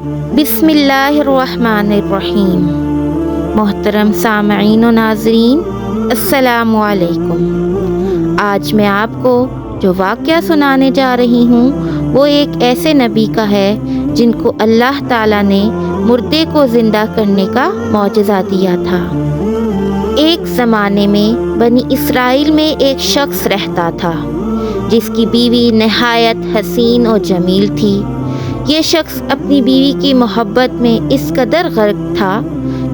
बिस्मिल्लाहिर्रहमानिर्रहीम। मोहतरम सामईन व नाज़रीन, अस्सलामु अलैकुम। आज मैं आपको जो वाक़या सुनाने जा रही हूँ वो एक ऐसे नबी का है जिनको अल्लाह ताला ने मुर्दे को ज़िंदा करने का मौजज़ा दिया था। एक ज़माने में बनी इसराइल में एक शख्स रहता था जिसकी बीवी नहायत हसीन और जमील थी। ये शख्स अपनी बीवी की मोहब्बत में इस कदर गर्क था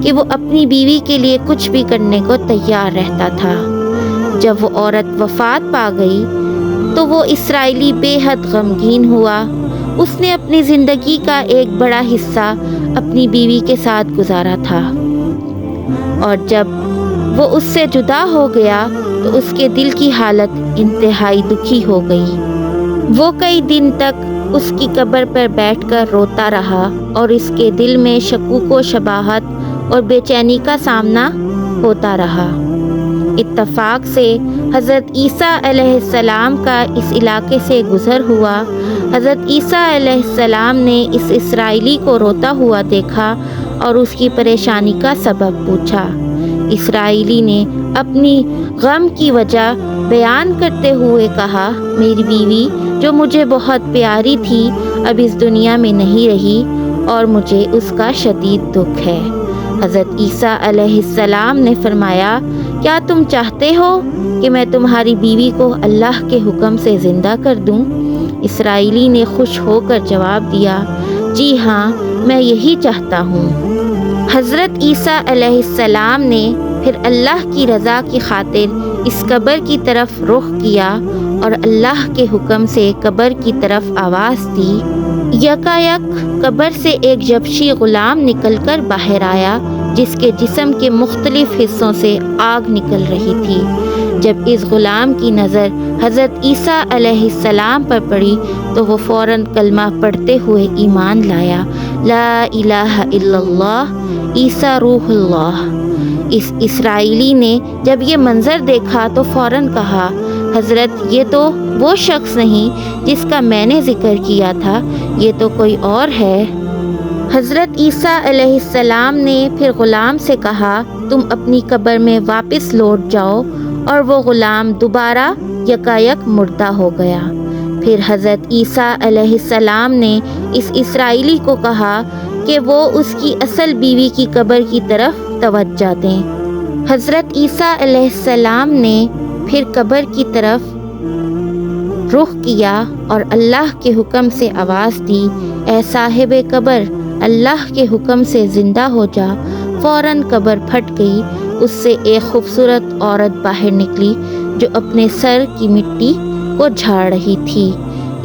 कि वो अपनी बीवी के लिए कुछ भी करने को तैयार रहता था। जब वो औरत वफ़ात पा गई तो वो इसराइली बेहद गमगीन हुआ। उसने अपनी ज़िंदगी का एक बड़ा हिस्सा अपनी बीवी के साथ गुजारा था और जब वो उससे जुदा हो गया तो उसके दिल की हालत इंतहाई दुखी हो गई। वो कई दिन तक उसकी कब्र पर बैठकर रोता रहा और इसके दिल में शकूक व शबाहत और बेचैनी का सामना होता रहा। इत्तफाक से हज़रत ईसा अलैहिस्सलाम का इस इलाके से गुज़र हुआ। हज़रत ईसा अलैहिस्सलाम ने इस इसराइली को रोता हुआ देखा और उसकी परेशानी का सबब पूछा। इसराइली ने अपनी गम की वजह बयान करते हुए कहा, मेरी बीवी जो मुझे बहुत प्यारी थी अब इस दुनिया में नहीं रही और मुझे उसका शदीद दुख है। हज़रत ईसा अलैहिस्सलाम ने फरमाया, क्या तुम चाहते हो कि मैं तुम्हारी बीवी को अल्लाह के हुक्म से ज़िंदा कर दूं? इसराइली ने खुश होकर जवाब दिया, जी हाँ, मैं यही चाहता हूँ। हज़रत ईसा अलैहिस्सलाम ने फिर अल्लाह की रज़ा की खातिर इस कब्र की तरफ रुख किया और अल्लाह के हुक्म से कब्र की तरफ आवाज़ दी। यकायक कब्र से एक जबशी ग़ुलाम निकलकर बाहर आया जिसके जिस्म के मुख्तलिफ हिस्सों से आग निकल रही थी। जब इस ग़ुलाम की नज़र हज़रत ईसा अलैहिस्सलाम पर पड़ी तो वो फ़ौरन कलमा पढ़ते हुए ईमान लाया, ला इलाहा इल्लल्लाह ईसा रूहुल्लाह। इस इसराइली ने जब ये मंज़र देखा तो फ़ौरन कहा, हज़रत ये तो वो शख्स नहीं जिसका मैंने ज़िक्र किया था, ये तो कोई और है। हज़रत ईसा अलैहिस्सलाम ने फिर ग़ुलाम से कहा, तुम अपनी कब्र में वापस लौट जाओ, और वो ग़ुलाम दोबारा यकायक मुर्दा हो गया। फिर हज़रत ईसा अलैहिस्सलाम ने इस इसराइली को कहा कि वो उसकी असल बीवी की कब्र की तरफ तवज्जो दें। हज़रत ईसा अलैहिस्सलाम ने फिर कब्र की तरफ रुख किया और अल्लाह के हुक्म से आवाज़ दी, ए साहिबे कब्र, अल्लाह के हुक्म से ज़िंदा हो जा। फ़ौरन कब्र फट गई। उससे एक खूबसूरत औरत बाहर निकली जो अपने सर की मिट्टी को झाड़ रही थी।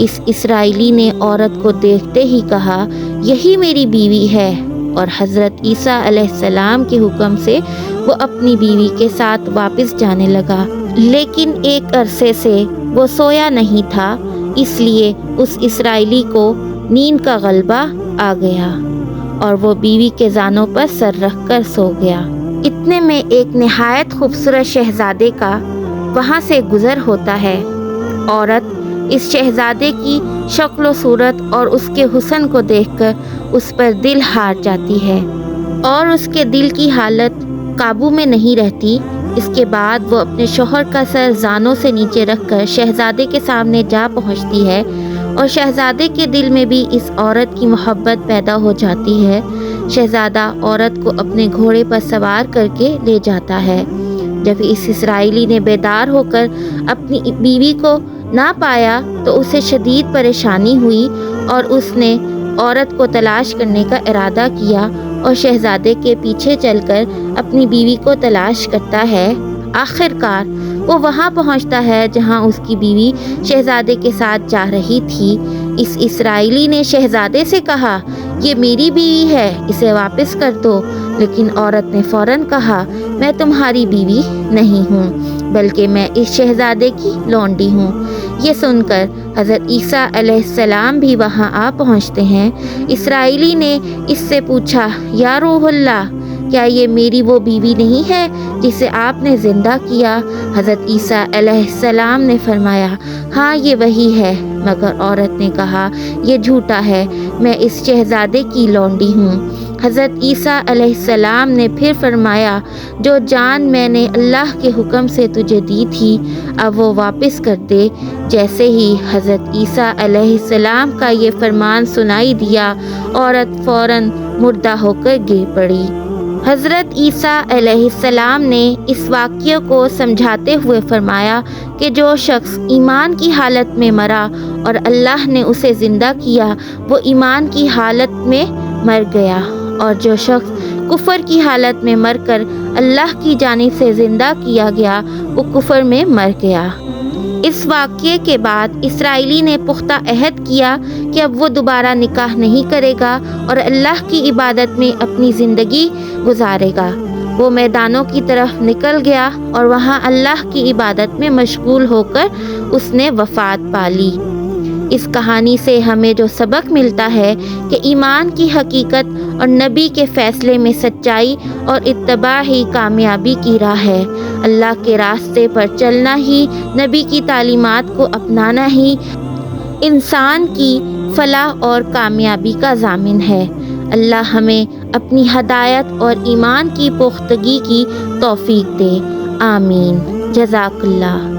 इस इसराइली ने औरत को देखते ही कहा, यही मेरी बीवी है, और हज़रत ईसा अलैहिस्सलाम के हुक्म से वो अपनी बीवी के साथ वापस जाने लगा। लेकिन एक अरसे से वो सोया नहीं था, इसलिए उस इसराइली को नींद का गलबा आ गया और वो बीवी के जानों पर सर रख कर सो गया। इतने में एक नहायत खूबसूरत शहज़ादे का वहाँ से गुज़र होता है। औरत इस शहज़ादे की शक्ल व सूरत और उसके हुस्न को देखकर उस पर दिल हार जाती है और उसके दिल की हालत काबू में नहीं रहती। इसके बाद वो अपने शौहर का सर जानों से नीचे रखकर शहज़ादे के सामने जा पहुंचती है और शहज़ादे के दिल में भी इस औरत की मोहब्बत पैदा हो जाती है। शहज़ादा औरत को अपने घोड़े पर सवार करके ले जाता है। जब इस इसराइली ने बेदार होकर अपनी बीवी को ना पाया तो उसे शदीद परेशानी हुई और उसने औरत को तलाश करने का इरादा किया और शहज़ादे के पीछे चलकर अपनी बीवी को तलाश करता है। आखिरकार वो वहाँ पहुँचता है जहाँ उसकी बीवी शहज़ादे के साथ जा रही थी। इस इसराइली ने शहज़ादे से कहा, ये मेरी बीवी है, इसे वापस कर दो। लेकिन औरत ने फ़ौरन कहा, मैं तुम्हारी बीवी नहीं हूँ, बल्कि मैं इस शहज़ादे की लौंडी हूँ। ये सुनकर हज़रत ईसा अलैहिस्सलाम भी वहाँ आ पहुँचते हैं। इसराइली ने इससे पूछा, या रूहुल्लाह, کیا یہ میری وہ بیوی نہیں ہے جسے آپ نے زندہ کیا؟ حضرت عیسیٰ علیہ السلام نے فرمایا ہاں یہ وہی ہے، مگر عورت نے کہا یہ جھوٹا ہے، میں اس شہزادے کی لونڈی ہوں۔ حضرت عیسیٰ علیہ السلام نے پھر فرمایا جو جان میں نے اللہ کے حکم سے تجھے دی تھی اب وہ واپس کر دے۔ جیسے ہی حضرت عیسیٰ علیہ السلام کا یہ فرمان سنائی دیا، عورت فوراً مردہ ہو کر گر پڑی۔ حضرت عیسیٰ علیہ السلام نے اس واقعے کو سمجھاتے ہوئے فرمایا کہ جو شخص ایمان کی حالت میں مرا اور اللہ نے اسے زندہ کیا وہ ایمان کی حالت میں مر گیا، اور جو شخص کفر کی حالت میں مر کر اللہ کی جانب سے زندہ کیا گیا وہ کفر میں مر گیا۔ اس واقعے کے بعد اسرائیلی نے پختہ عہد کیا کہ اب وہ دوبارہ نکاح نہیں کرے گا اور اللہ کی عبادت میں اپنی زندگی گزارے گا۔ وہ میدانوں کی طرف نکل گیا اور وہاں اللہ کی عبادت میں مشغول ہو کر اس نے وفات پا لی۔ اس کہانی سے ہمیں جو سبق ملتا ہے کہ ایمان کی حقیقت اور نبی کے فیصلے میں سچائی اور اتباع ہی کامیابی کی راہ ہے۔ اللہ کے راستے پر چلنا ہی، نبی کی تعلیمات کو اپنانا ہی انسان کی فلاح اور کامیابی کا ضامن ہے۔ اللہ ہمیں اپنی ہدایت اور ایمان کی پختگی کی توفیق دے، آمین۔ جزاک اللہ۔